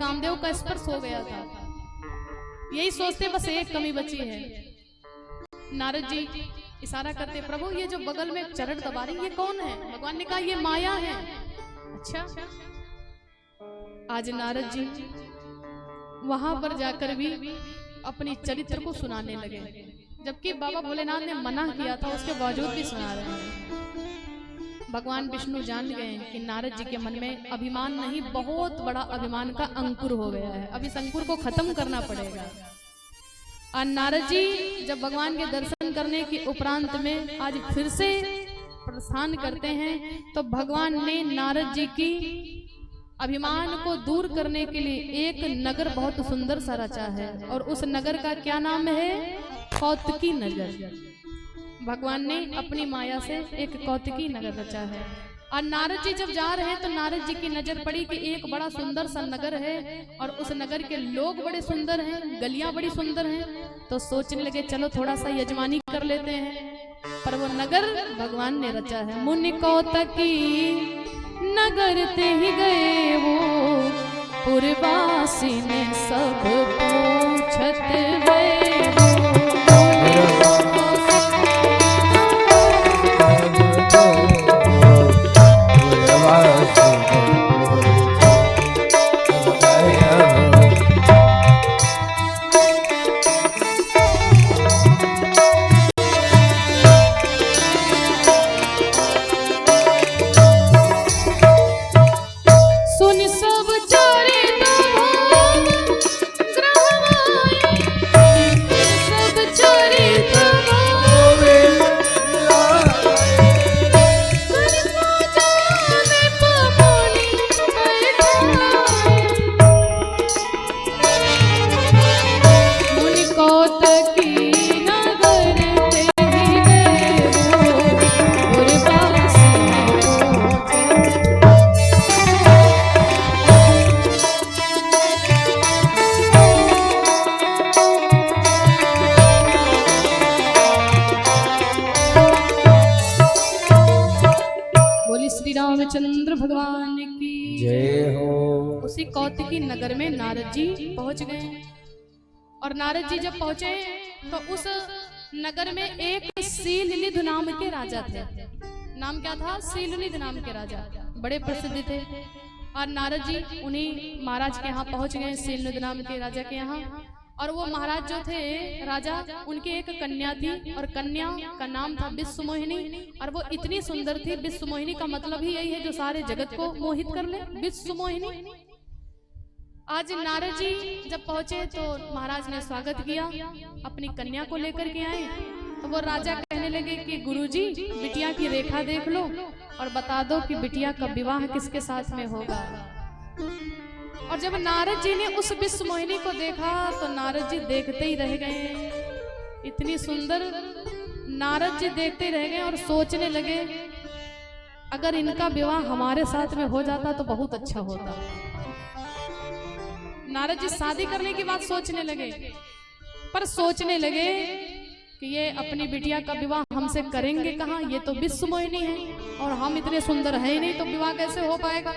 कामदेव का स्पर्श हो गया था। यही सोचते बस एक कमी बची है। नारद जी इशारा करते, प्रभु ये जो बगल में चरण दबा रही ये कौन है? भगवान ने कहा ये माया है। अच्छा, आज नारद जी वहां पर जाकर भी अपनी चरित्र को सुनाने लगे, जबकि बाबा भोलेनाथ ने मना किया था, उसके बावजूद भी सुना रहे हैं। भगवान विष्णु जान गए कि नारद जी के मन में अभिमान नहीं, बहुत बड़ा अभिमान का अंकुर हो गया है। अब इस अंकुर को खत्म करना पड़ेगा। और नारद जी जब भगवान के दर्शन करने के उपरांत में आज फिर से प्रस्थान करते हैं, तो भगवान ने नारद जी की अभिमान को दूर करने के लिए एक नगर बहुत सुंदर सा रचा है, और उस नगर का क्या नाम है? कौतकी नगर। भगवान ने अपनी माया से एक कौतकी नगर रचा है। और नारद जी जब जा रहे हैं तो नारद जी की नजर पड़ी कि एक बड़ा सुंदर सा नगर है, और उस नगर के लोग बड़े सुंदर हैं, गलियां बड़ी सुंदर हैं। तो सोचने लगे चलो थोड़ा सा यजमानी कर लेते हैं। पर वो नगर भगवान ने रचा है। मुनि कौतकी नगर ते ही गए वो, पुरवासी ने सब पूछत गए वो। रामचंद्र भगवान की जय हो। उसी कौतकी नगर में नारद जी पहुंच गए, और नारद जी जब पहुंचे तो उस नगर में एक शीलनिध नाम के राजा थे। नाम क्या था? शीलनिध नाम के राजा, बड़े प्रसिद्ध थे। और नारद जी उन्हीं महाराज के यहाँ पहुंच गए, शीलनिध नाम के राजा के यहाँ। और वो महाराज जो थे राजा, उनकी एक कन्या थी, और कन्या का नाम था विश्वमोहिनी। और वो इतनी सुंदर थी, विश्वमोहिनी का मतलब ही यही है जो सारे जगत को मोहित कर ले, विश्वमोहिनी। आज नारद जी जब पहुंचे तो महाराज ने स्वागत किया, अपनी कन्या को लेकर के आए। तो वो राजा कहने लगे कि गुरुजी बिटिया की रेखा देख लो और बता दो कि बिटिया का विवाह किसके साथ में होगा। और जब नारद जी ने उस विश्वमोहिनी को देखा तो नारद जी देखते ही रह गए, इतनी सुंदर। नारद जी देखते ही रह गए और सोचने लगे अगर इनका विवाह हमारे साथ में हो जाता तो बहुत अच्छा होता। नारद जी शादी करने की बात सोचने लगे, पर सोचने लगे कि ये अपनी बिटिया का विवाह हमसे करेंगे कहाँ, ये तो विश्वमोहिनी है और हम इतने सुंदर है ही नहीं, तो विवाह कैसे हो पाएगा।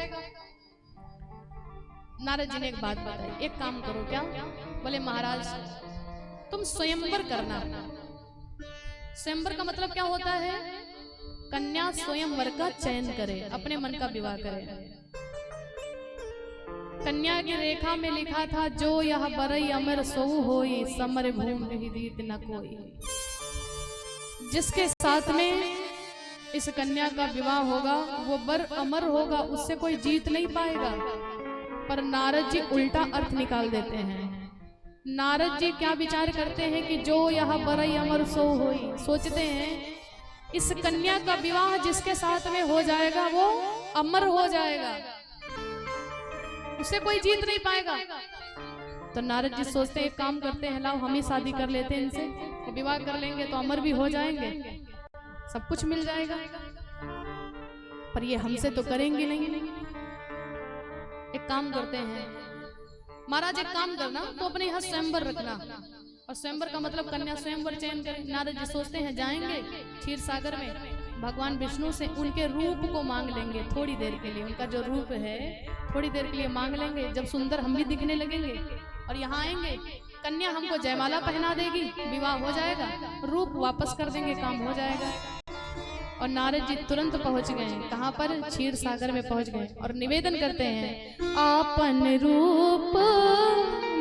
नारद जी ने एक बात बताई, एक काम करो क्या? बोले महाराज तुम स्वयंवर करना। स्वयंवर का मतलब क्या होता है? कन्या स्वयंवर का चयन करे, अपने मन का विवाह करे। कन्या की रेखा में लिखा था जो यह बरई अमर सोऊ होई, समर भूमि विदित न कोई। जिसके साथ में इस कन्या का विवाह होगा वो बर अमर होगा, उससे कोई जीत नहीं पाएगा। पर नारद जी उल्टा अर्थ निकाल देते हैं। नारद जी क्या विचार करते हैं कि जो यह बरई अमर सो होई, सोचते हैं इस कन्या का विवाह जिसके साथ में हो जाएगा वो अमर हो जाएगा, उसे कोई जीत नहीं पाएगा। तो नारद जी सोचते हैं एक काम करते हैं, लाओ हम ही शादी कर लेते हैं इनसे, तो विवाह कर लेंगे तो अमर भी हो जाएंगे, सब कुछ मिल जाएगा। पर ये हमसे तो करेंगे नहीं। एक काम करते हैं महाराज, एक काम करना तो अपने यहाँ स्वयंवर रखना, और स्वयंवर का मतलब कन्या स्वयंवर चयन करें। नारद जी सोचते हैं जाएंगे क्षीर सागर में भगवान विष्णु से उनके रूप को मांग लेंगे थोड़ी देर के लिए, उनका जो रूप है थोड़ी देर के लिए मांग लेंगे। जब सुंदर हम भी दिखने लगेंगे और यहाँ आएंगे, कन्या हमको जयमाला पहना देगी, विवाह हो जाएगा, रूप वापस कर देंगे, काम हो जाएगा। और नारद जी तुरंत पहुंच गए, कहाँ पर? क्षीर सागर में पहुंच गए और निवेदन करते हैं, आपन रूप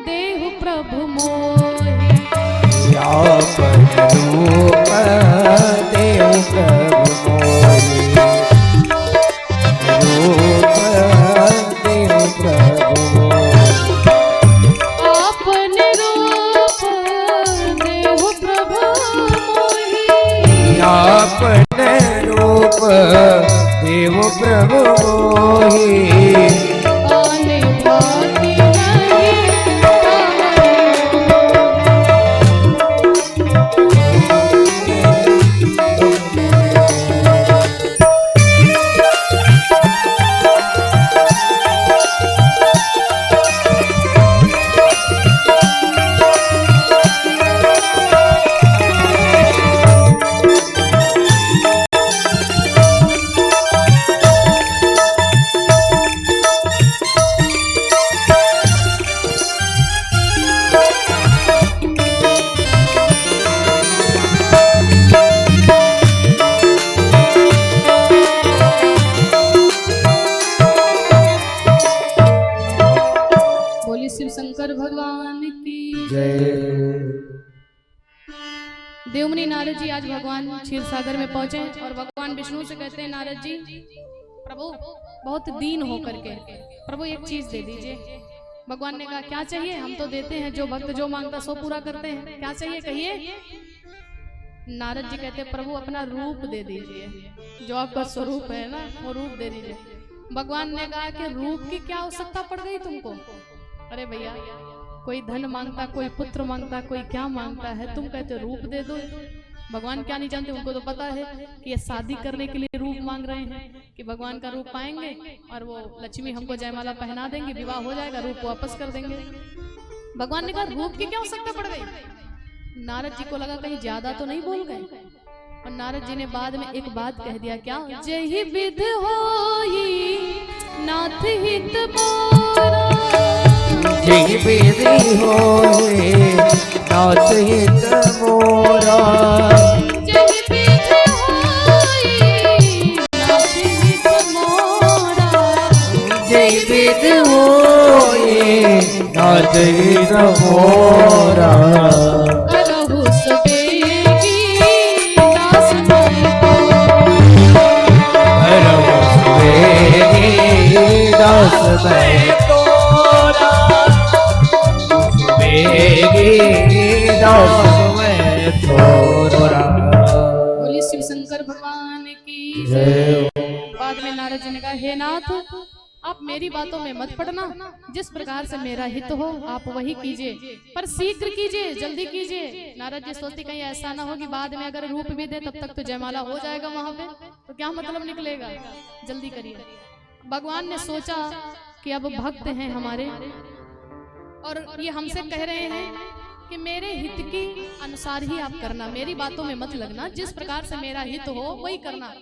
देहु प्रभु मोहि, आपन रूप देहु प्रभु मोहि, रूप देहु प्रभु मोहि, आपन रूप देहु प्रभु मोहि, आपन रूप देहु प्रभु मोहि, आने बाकी नहीं शंकर भगवान की जय। देवमुनि नारद जी आज भगवान क्षीर सागर में पहुंचे और भगवान विष्णु से कहते हैं, नारद जी प्रभु बहुत दीन हो करके प्रभु एक चीज दे दीजिए। भगवान ने कहा क्या चाहिए? हम तो देते हैं, जो भक्त जो मांगता सो पूरा करते हैं, क्या चाहिए कहिए। नारद जी कहते प्रभु अपना रूप दे दीजिए, जो आपका स्वरूप है ना वो रूप दे दीजिए। भगवान ने कहा कि रूप की क्या आवश्यकता पड़ गई तुमको? अरे भैया कोई धन मांगता, कोई पुत्र मांगता, कोई क्या मांगता है, तुम कहते रूप दे दो। भगवान क्या नहीं जानते, उनको तो पता है कि ये शादी करने के लिए रूप मांग रहे हैं, कि भगवान का रूप पाएंगे और वो लक्ष्मी हमको जयमाला पहना देंगे, विवाह हो जाएगा, रूप वापस कर देंगे। भगवान ने कहा रूप की क्या आवश्यकता पड़ गई? नारद जी को लगा कहीं ज्यादा तो नहीं बोल गए, और नारद जी ने बाद में एक बात कह दिया, क्या? जय विध होई नाथ हित मोरा, जय विधि होए नाथ हित मोरा, जय विध होई नाथ हित मोरा, जय विधि होए नाथ हित मोरा, करहु सुबेगी दास मैं करहु सुबेगी दास मैं तोरा, सुबेगी दास मैं तोरा। बोली शिव शंकर भगवान की जय। बाद में नारद जी ने कहा, हे नाथ आप मेरी बातों में मत पड़ना, जिस प्रकार से मेरा हित हो आप वही कीजिए, पर शीघ्र कीजिए, जल्दी कीजिए। नारद जी सोचते कहीं ऐसा ना हो कि बाद में अगर रूप भी दे तब तक तो जयमाला हो जाएगा वहां पे, तो क्या मतलब निकलेगा, जल्दी करिए। भगवान ने सोचा कि अब भक्त हैं हमारे और ये हमसे कह रहे हैं कि मेरे हित के अनुसार ही आप करना, मेरी बातों में मत लगना, जिस प्रकार से मेरा हित हो वही करना।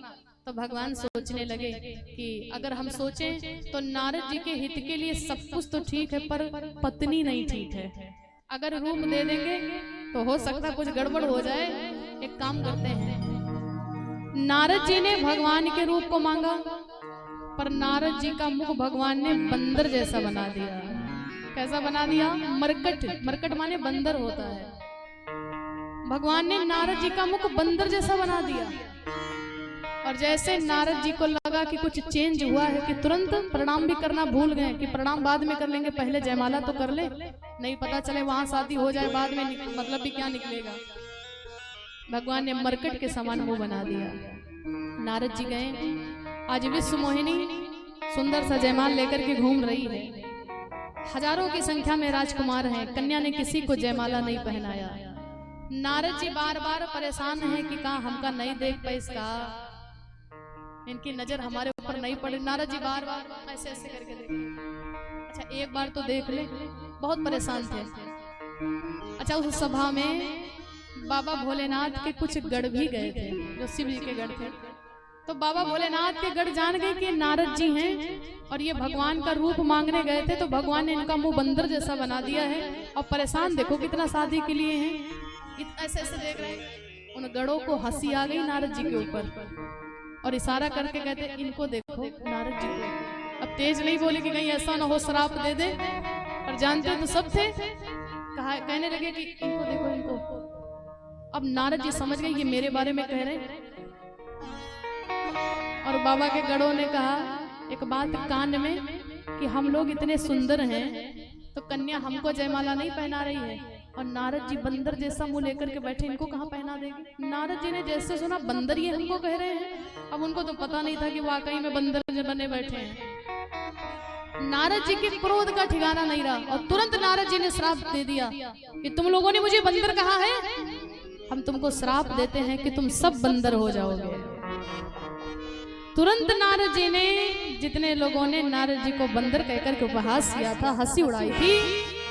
तो भगवान सोचने लगे कि अगर हम सोचें तो नारद जी के हित के लिए सब कुछ तो ठीक है, पर पत्नी नहीं ठीक है। अगर रूप दे देंगे तो हो सकता कुछ गड़बड़ हो जाए। एक काम करते हैं, नारद जी ने भगवान के रूप को मांगा, पर नारद जी का मुख भगवान ने बंदर जैसा बना दिया। कैसा बना दिया? मरकट। मरकट माने बंदर होता है। भगवान ने नारद जी का मुख बंदर जैसा बना दिया, और जैसे नारद जी को लगा कि कुछ चेंज हुआ है कि तुरंत प्रणाम भी करना भूल गए, कि प्रणाम बाद में कर लेंगे, पहले जयमाला तो कर ले, नहीं पता चले वहां शादी हो जाए बाद में मतलब भी क्या निकलेगा। भगवान ने मरकट के समान मुंह बना दिया। नारद जी गए, आज विश्व मोहिनी सुंदर सा जयमाल लेकर के घूम रही है, हजारों की संख्या में राजकुमार हैं, कन्या ने किसी को जयमाला नहीं पहनाया। नारद जी बार बार परेशान हैं कि कहा हमका नहीं देख पाए, इसका इनकी नजर हमारे ऊपर नहीं पड़ी। नारद जी बार बार ऐसे ऐसे करके देखे, अच्छा एक बार तो देख ले, बहुत परेशान थे। अच्छा उस सभा में बाबा भोलेनाथ के कुछ गढ़ भी गए थे, जो शिव जी के गढ़ थे। तो बाबा भोलेनाथ के गढ़ जान गए कि नारद जी हैं और ये भगवान का रूप मांगने गए थे, तो भगवान ने इनका मुंह बंदर जैसा बना दिया है और परेशान देखो कितना शादी के लिए हैं, ऐसे ऐसे देख रहे हैं। उन गढ़ों को हंसी आ गई नारद जी के ऊपर और इशारा करके कहते इनको देखो नारद जी को। अब तेज नहीं बोले कि कहीं ऐसा ना हो श्राप दे दे, पर जानते तो सब थे। कहने लगे कि इनको देखो इनको। अब नारद जी समझ गए ये मेरे बारे में कह रहे। और बाबा के गढ़ों ने कहा एक बात कान में कि हम लोग इतने सुंदर हैं तो कन्या हमको जयमाला नहीं पहना रही है, और नारद जी बंदर जैसा मुंह लेकर के बैठे, इनको कहाँ पहना देगी। नारद जी ने जैसे सुना बंदर ये हमको कह रहे हैं, अब उनको तो पता नहीं था कि वाकई में बंदर जो बने बैठे हैं। नारद जी के क्रोध का ठिकाना नहीं रहा और तुरंत नारद जी ने श्राप दे दिया कि तुम लोगों ने मुझे बंदर कहा है, हम तुमको श्राप देते हैं कि तुम सब बंदर हो जाओगे। तुरंत नारद जी ने, जितने लोगों ने नारद जी को बंदर कहकर के उपहास किया था, हंसी उड़ाई थी,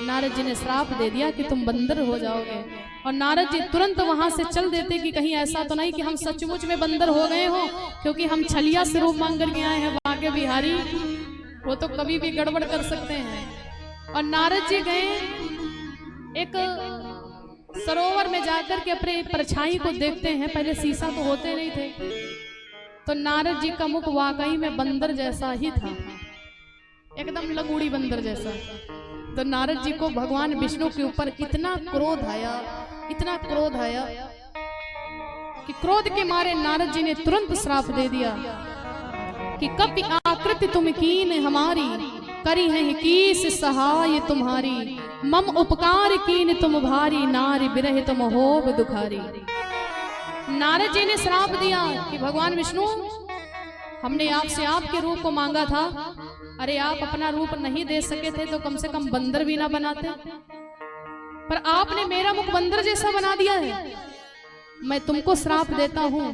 नारद जी ने श्राप दे दिया कि तुम बंदर हो जाओगे। और नारद जी तुरंत वहां से चल देते कि कहीं ऐसा तो नहीं कि हम सचमुच में बंदर हो गए हो, क्योंकि हम छलिया से रूप मांग करके आए हैं बांके बिहारी, वो तो कभी भी गड़बड़ कर सकते हैं। और नारद जी गए एक सरोवर में जाकर के अपने परछाई को देखते हैं, पहले शीशा तो होते नहीं थे, तो नारद जी का मुख वाकई में बंदर जैसा ही था, एकदम लगूड़ी बंदर जैसा। तो नारद जी को भगवान विष्णु के ऊपर इतना क्रोध आया, इतना क्रोध आया कि क्रोध के मारे नारद जी ने तुरंत श्राप दे दिया कि कपि आकृति तुम कीन हमारी, करी है कीस सहाय तुम्हारी, मम उपकार कीन तुम भारी, नारी बिरह तुम होब दुखारी। नारद जी ने श्राप दिया कि भगवान विष्णु हमने आपसे आपके रूप को मांगा था, अरे आप अपना रूप नहीं दे सके थे तो कम से कम बंदर भी ना बनाते, पर आपने मेरा मुख बंदर जैसा बना दिया है। मैं तुमको श्राप देता हूँ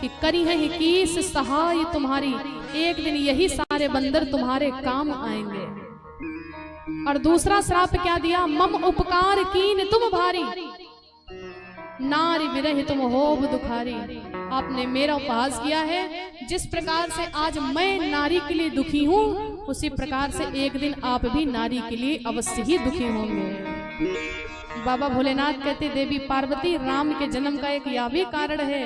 कि करी है कीस सहाय तुम्हारी, एक दिन यही सारे बंदर तुम्हारे काम आएंगे। और दूसरा श्राप क्या दिया, मम उपकार कीन तुम भारी, नारी विरह तुम होब दुखारी। आपने मेरा उपहास किया है, जिस प्रकार से आज मैं नारी के लिए दुखी हूँ, उसी प्रकार से एक दिन आप भी नारी के लिए अवश्य ही दुखी होंगे। बाबा भोलेनाथ कहते देवी पार्वती राम के जन्म का एक यह भी कारण है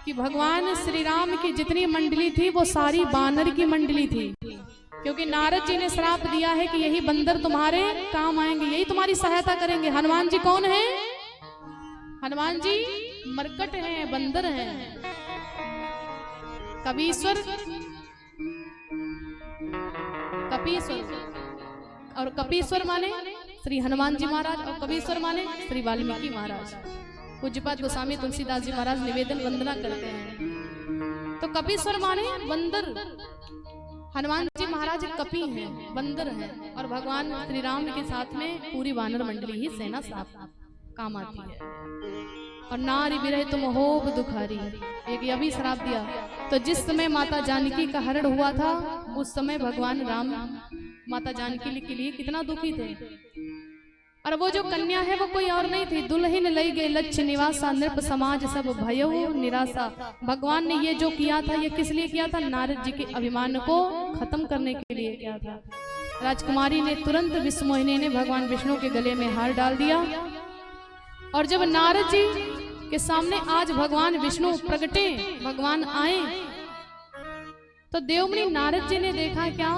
कि भगवान श्री राम की जितनी मंडली थी वो सारी बानर की मंडली थी, क्योंकि नारद जी ने श्राप दिया है कि यही बंदर तुम्हारे काम आएंगे, यही तुम्हारी सहायता करेंगे। हनुमान जी कौन है? हनुमान जी मरकट हैं, बंदर हैं। कपीश्वर, कपीश्वर और कपीश्वर माने श्री हनुमान जी महाराज, और कपीश्वर माने श्री वाल्मीकि महाराज। पूज्यपाद गोस्वामी तुलसीदास जी महाराज निवेदन वंदना करते हैं। तो कपीश्वर माने बंदर, हनुमान जी महाराज कपी हैं, बंदर हैं, और भगवान श्री राम के साथ में पूरी वानर मंडली ही सेना साथ काम आती है। और नारी विरह तुम होब दुखारी, एक यह भी श्राप दिया। तो जिस समय माता जानकी का हरण हुआ था, उस समय भगवान राम माता जानकी के लिए कितना दुखी थे। और वो जो कन्या है वो कोई और नहीं थी, दुल्हन लई गए लक्ष्य निवासा, नृप समाज सब भयो निराशा। भगवान ने ये जो किया था, ये किस लिए किया था? नारद जी के अभिमान को खत्म करने के लिए किया था। राजकुमारी ने तुरंत विश्वमोहिनी ने भगवान विष्णु के गले में हार डाल दिया। और जब नारद जी के सामने आज भगवान विष्णु प्रगटे, भगवान आए, तो देवमुनि नारद जी ने देखा क्या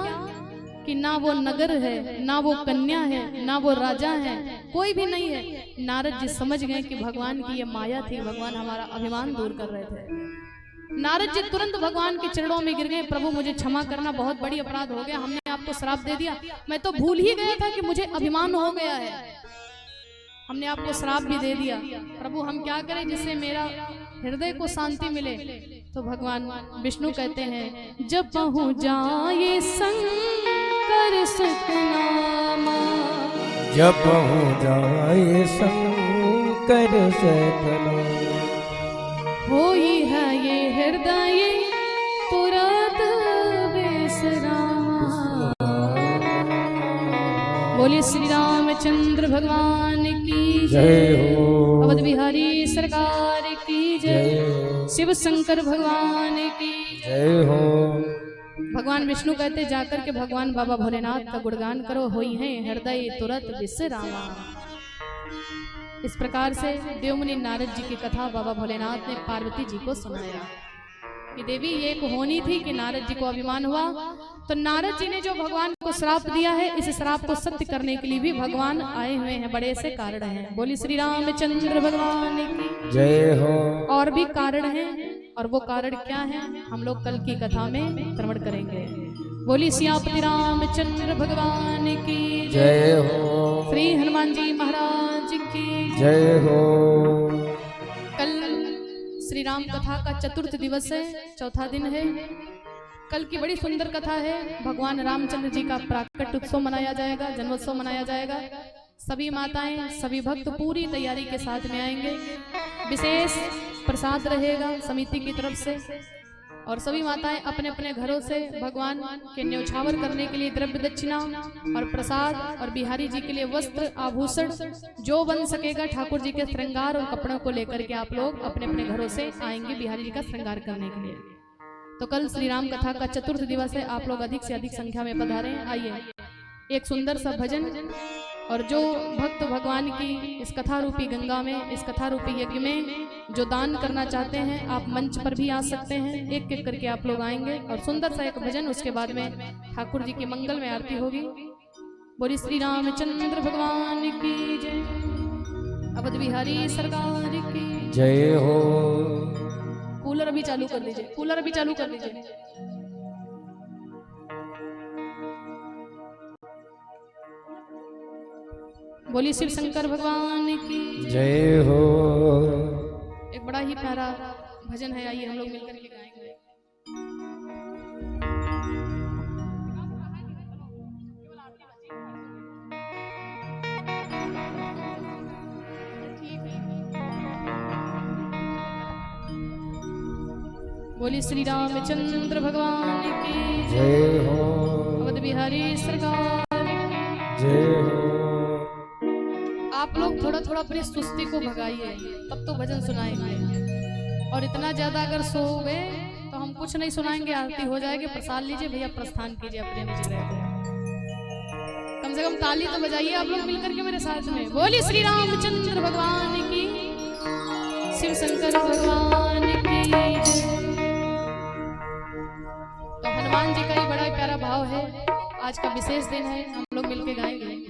कि ना वो नगर है, ना वो कन्या है, ना वो राजा है, कोई भी नहीं है। नारद जी समझ गए कि भगवान की ये माया थी, भगवान हमारा अभिमान दूर कर रहे थे। नारद जी तुरंत भगवान के चरणों में गिर गए, प्रभु मुझे क्षमा करना, बहुत बड़ी अपराध हो गया, हमने आपको श्राप दे दिया, मैं तो भूल ही गया था कि मुझे अभिमान हो गया है, हमने आपको श्राप भी दे दिया। प्रभु हम क्या करें जिससे मेरा हृदय को शांति मिले? तो भगवान विष्णु कहते हैं, जब पहुँ जाए शंकर सतनामा, जब पहुँ जाए शंकर सतनामा, होई है ये हृदय तुरंत विश्रामा। बोलिए श्री रामचंद्र भगवान की जय हो। अवध बिहारी सरकार की जय। शिव शंकर भगवान की जय हो। भगवान विष्णु कहते जाकर के भगवान बाबा भोलेनाथ का गुणगान करो, होई है हृदय तुरंत विश्रामा। इस प्रकार से देवमुनि नारद जी की कथा बाबा भोलेनाथ ने पार्वती जी को सुनाया कि देवी ये एक होनी थी कि नारद जी को अभिमान हुआ, तो नारद जी ने जो भगवान को श्राप दिया है, इस श्राप को सत्य करने के लिए भी भगवान आए हुए हैं, बड़े से कारण हैं। बोली श्री रामचंद्र भगवान की जय हो। और भी कारण हैं, और वो कारण क्या है हम लोग कल की कथा में श्रवण करेंगे। बोली सियापति रामचंद्र भगवान की जय हो। श्री हनुमान जी महाराज की जय हो। कल श्री राम कथा का चतुर्थ दिवस है, चौथा दिन है। कल की बड़ी सुंदर कथा है। भगवान रामचंद्र जी का प्राकट उत्सव मनाया जाएगा, जन्मोत्सव मनाया जाएगा। सभी माताएं, सभी भक्त पूरी तैयारी के साथ में आएंगे। विशेष प्रसाद रहेगा समिति की तरफ से, और सभी माताएं अपने अपने घरों से भगवान के न्यौछावर करने के लिए द्रव्य दक्षिणा और प्रसाद और बिहारी जी के लिए वस्त्र आभूषण जो बन सकेगा ठाकुर जी के श्रृंगार और कपड़ों को लेकर के आप लोग अपने अपने घरों से आएंगे बिहारी जी का श्रृंगार करने के लिए। तो कल श्री राम कथा का चतुर्थ दिवस है, आप लोग अधिक से अधिक संख्या में पधारें। आइए एक सुंदर सा भजन, और जो भक्त भगवान की इस कथा रूपी गंगा में, इस कथा रूपी यज्ञ में जो दान करना चाहते हैं, आप मंच पर भी आ सकते हैं। एक एक करके आप लोग आएंगे और सुंदर सा एक भजन, उसके बाद में ठाकुर जी की मंगल में आरती होगी। बोली श्री रामचंद्र भगवान की जय। अवध बिहारी सरकार की जय हो। कूलर अभी चालू कर दीजिए, कूलर अभी चालू कर दीजिए। बोली शिव शंकर भगवान की जय हो। एक बड़ा ही प्यारा भजन है, आइए हम लोग मिलकर के गाएंगे। बोली श्री रामचंद्र भगवान की जय हो। अवध बिहारी सरकार जय हो। आप लोग थोड़ा थोड़ा अपनी सुस्ती को भगाइए, तब तो भजन सुनाएंगे। और इतना ज्यादा अगर सोओगे तो हम कुछ नहीं सुनाएंगे, आरती हो जाएगी। प्रसाद लीजिए भैया, प्रस्थान कीजिए अपने निज जगह पे। कम से कम ताली तो बजाइए आप लोग मिलकर के मेरे साथ में। बोली श्री रामचंद्र भगवान की, शिव शंकर भगवान की जय। तो हनुमान जी का ही बड़ा प्यारा भाव है, आज का विशेष दिन है, हम लोग मिलके गाएंगे।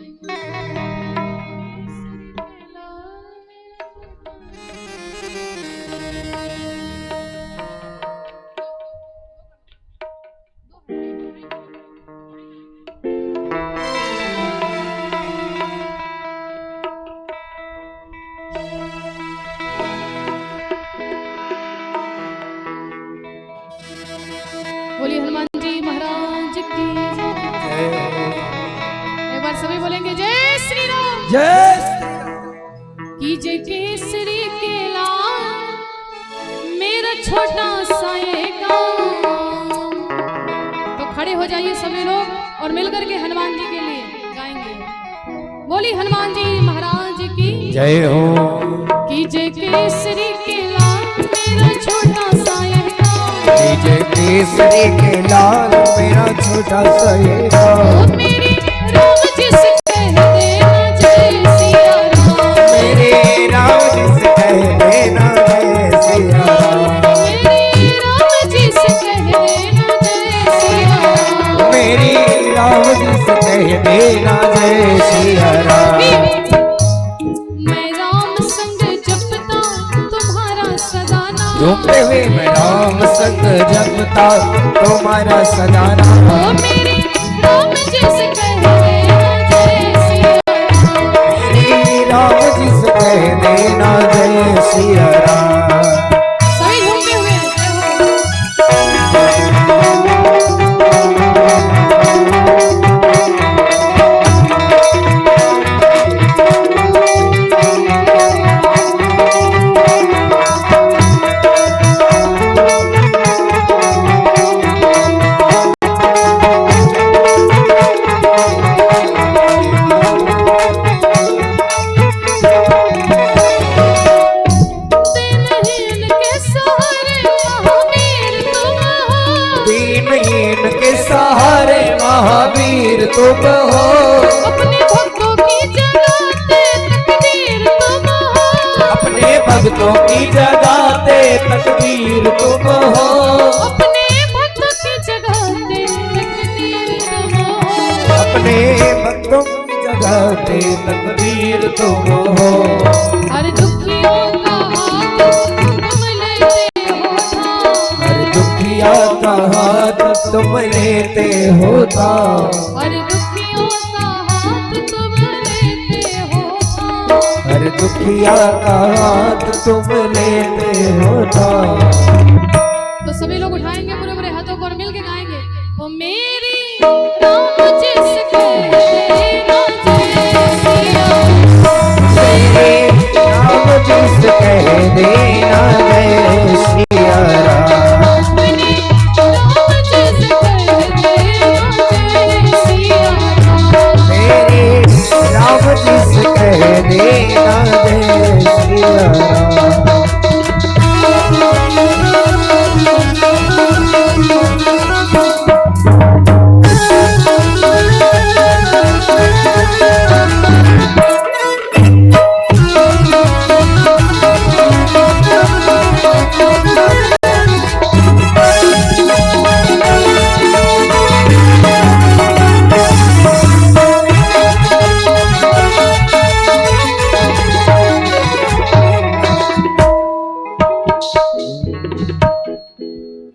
बोलिए हनुमान जी महाराज की जय। एक बार सभी बोलेंगे जय श्री राम। जय श्री राम। की जय केसरी के लाल मेरा छोटा सा ये गाँव। तो खड़े हो जाइए सभी लोग और मिलकर के हनुमान जी के लिए गाएंगे। बोली हनुमान जी महाराज की जय हो। की जय केसरी के लाल मेरा छोटा सा ये जय केसरी के लाल मेरा छोटा सा ये गाँव। मेरे राम जी से कह देना जय सिया राम। मेरे राम जी से कह देना जय सिया राम। मेरे राम जी से कह देना जय सिया राम। मेरी राम जी से कह देना जय सिया राम। मैं राम संग जपता तुम्हारा सदा नाम। झूमते हुए मैं राम संग जपता तुम्हारा सदा नाम। ओ मेरे राम जी से कह देना जय सिया राम। मेरी राम जी से कह देना जय सिया राम। सभी झूमते हुए भक्तों की जगाते तकदीर तुम हो, अपने भक्तों की जगाते तकदीर तुम हो, अपने भक्तों की जगाते तकदीर तुम हो। हर दुखियों का हाथ तुम लेते हो थाम, हर दुखिया का हाथ तुम लेते हो थाम, हर दुखियों का हाथ तुम लेते हो थाम। हर दुखिया का हाथ तुम लेते हो थाम। तो सभी लोग उठाएंगे पूरे पूरे हाथों को और मिलके गाएंगे, ओ मेरी राम जिसके देना जय सिया, मेरे नाम जिस कह देना जय सिया राम, अपने राम जिसके देना जय सिया राम। मेरे राम जिस कह देना जय सिया राम।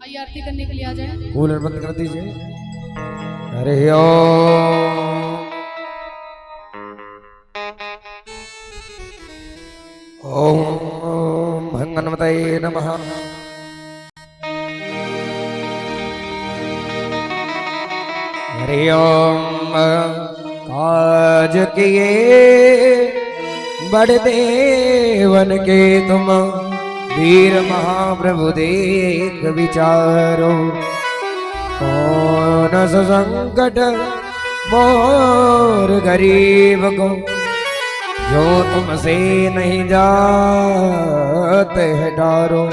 आइए आरती करने के लिए आ जाए। कूलर बंद कर दीजिए। हरे ओम, ओम भंगनमतये नमः। हरि ओम। काज किए बड़ देवन के तुम, वीर महाप्रभु देख विचारो, कौन सा संकट मोर गरीब को, जो तुमसे नहीं जाते है डारो।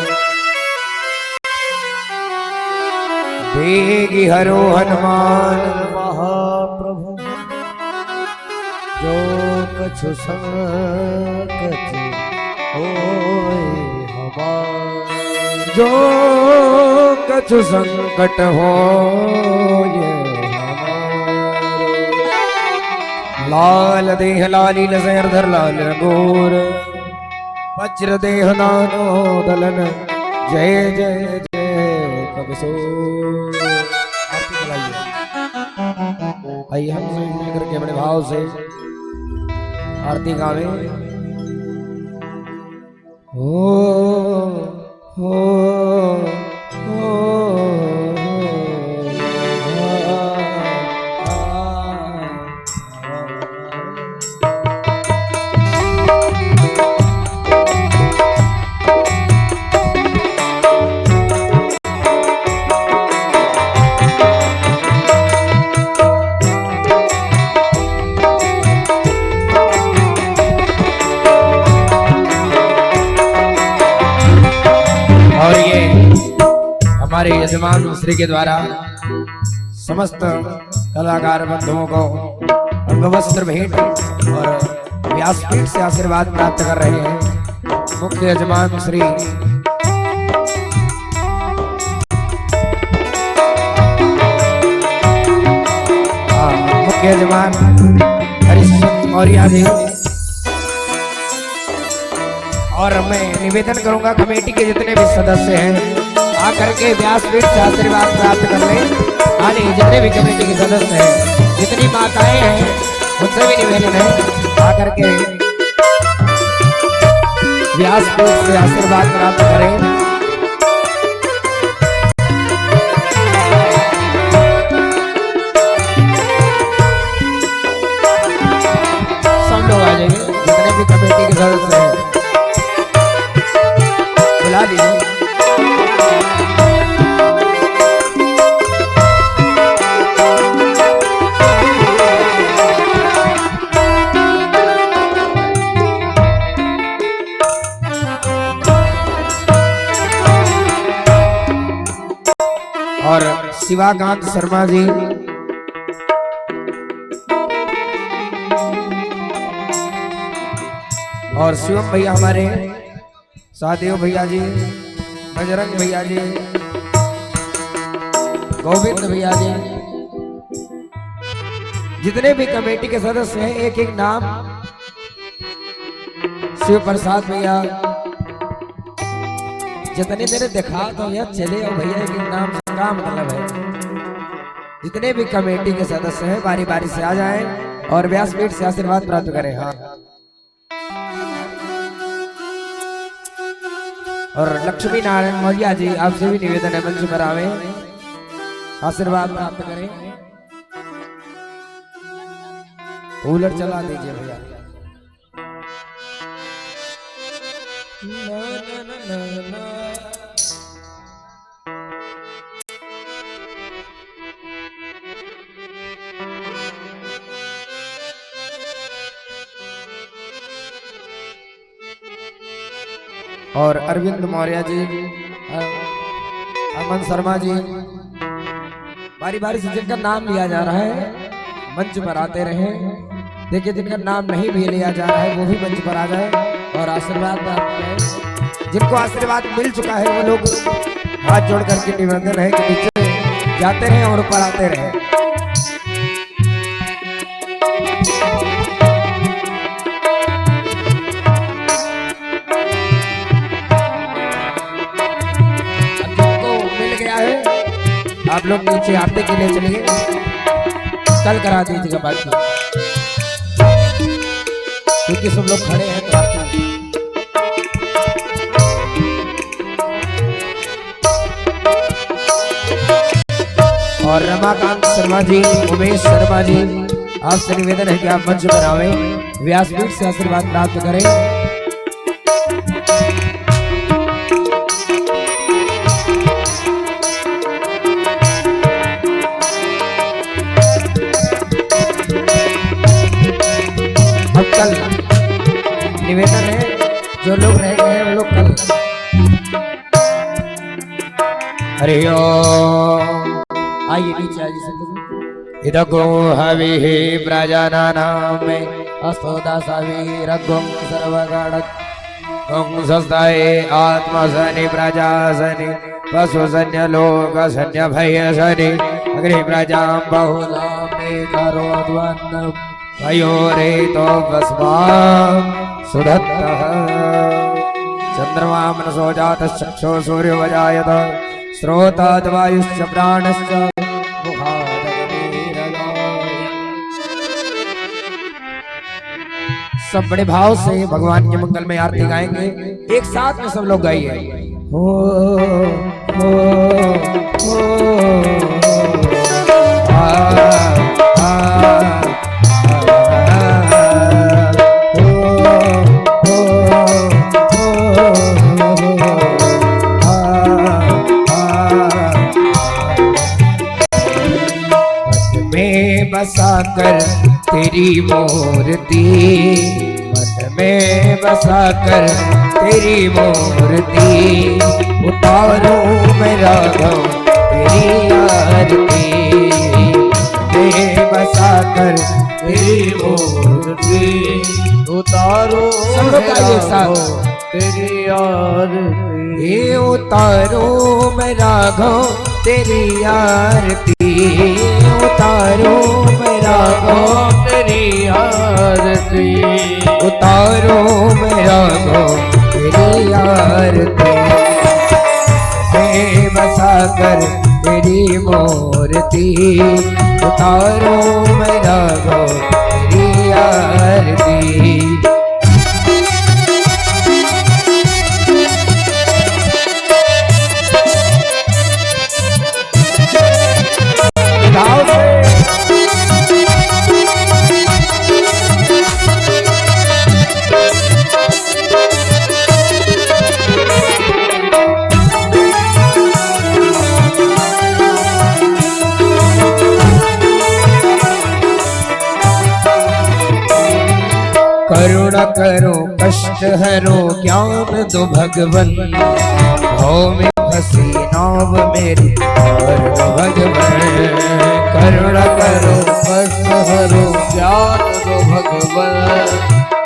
देगी हरो हनुमान महाप्रभु, जो कछु संकट होए हमार, जो कछु संकट होए हमार। लाल देह लाली लसर धर लाल रंगोर, वज्र देह नानो दलन, जय जय जय कबीर। आरती बुलाइए। आइए हम सभी मिलकर के बड़े भाव से आरती गावे। हो हमारे यजमान श्री के द्वारा समस्त कलाकार बंधुओं को अंगवस्त्र भेंट और व्यासपीठ से आशीर्वाद प्राप्त कर रहे हैं। मुख्य यजमान श्री मुख्य यजमान हरिश्चंद्र मौर्य जी। और मैं निवेदन करूंगा कमेटी के जितने भी सदस्य हैं आकर के व्यासपीठ से आशीर्वाद प्राप्त कर लें। आने जितने भी कमेटी के सदस्य हैं, जितनी माताएं हैं, उनसे भी निवेदन है आकर के व्यासपीठ से आशीर्वाद प्राप्त करें। सब लोग आ जाइए, जितने भी कमेटी के सदस्य हैं बुला लीजिए। और शिवाकांत शर्मा जी, और शिवम भैया हमारे साथियों भैया जी, बजरंग भैया जी, गोविंद भैया जी, जितने भी कमेटी के सदस्य हैं, एक एक नाम। शिव प्रसाद भैया, जितने देर दिखा तो यह चले और भैया एक एक नाम से क्या मतलब है। जितने भी कमेटी के सदस्य हैं बारी बारी से आ जाएं और व्यासपीठ से आशीर्वाद प्राप्त करें। हाँ, और लक्ष्मी नारायण मौर्य जी, आपसे भी निवेदन है मंच पर आवे, आशीर्वाद प्राप्त करें। कूलर चला दीजिए भैया। और अरविंद मौर्य जी, अमन शर्मा जी, बारी बारी से जिनका नाम लिया जा रहा है मंच पर आते रहे। देखिए जिनका नाम नहीं भी लिया जा रहा है वो भी मंच पर आ जाए और आशीर्वाद प्राप्त करें। जिनको आशीर्वाद मिल चुका है वो लोग हाथ जोड़ करके निवेदन है कि नीचे जाते रहे और ऊपर आते रहे। आप लोग नीचे आते के लिए चलिए, कल करा दीजिएगा बाकी, क्योंकि सब लोग खड़े हैं तो आते। और रमाकांत शर्मा जी, उमेश शर्मा जी, आपसे निवेदन है कि आप मंच पर आवे, व्यासपीठ से आशीर्वाद प्राप्त करें। कल निवेदन है, जो लोग रह गए हैं वो लोग कल। हरि ओम, आइए नीचे आइए सब लोग। इदगो हविः प्रजानानां अस्तोदासवीरगुं सर्वगणक गुं सस्ताये आत्मसनि प्रजासनि पशुसन्य लोकसन्य भयसनि अग्नि प्रजां बहुलां मे करोद्वन्नं वयोरे तो सुधत्तः चंद्रमा मनसो जातः चक्षो सूर्यो वजायत स्रोताद् वायुश्च प्राणश्च सब बड़े भाव से भगवान के मंगल में आरती गाएंगे। एक साथ में सब लोग गाइए। हो बसा कर तेरी मूर्ति, मन में बसा कर तेरी मूर्ति, उतारूं मैं राघव तेरी आरती, में बसा कर तेरी मूर्ति, उतारूं तेरी आरती, ये उतारूं मैं राघव तेरी आरती, उतारो मेरा गो तेरी आरती, उतारो मेरा गो तेरी आरती, मैं बसा कर तेरी मूर्ति, उतारो मेरा गो तेरी आरती। करुणा करो कष्ट हरो ज्ञान दो भगवन, भाव में फंसी नाव मेरी और दो भगवन, करुणा करो कष्ट हरो ज्ञान दो भगवन,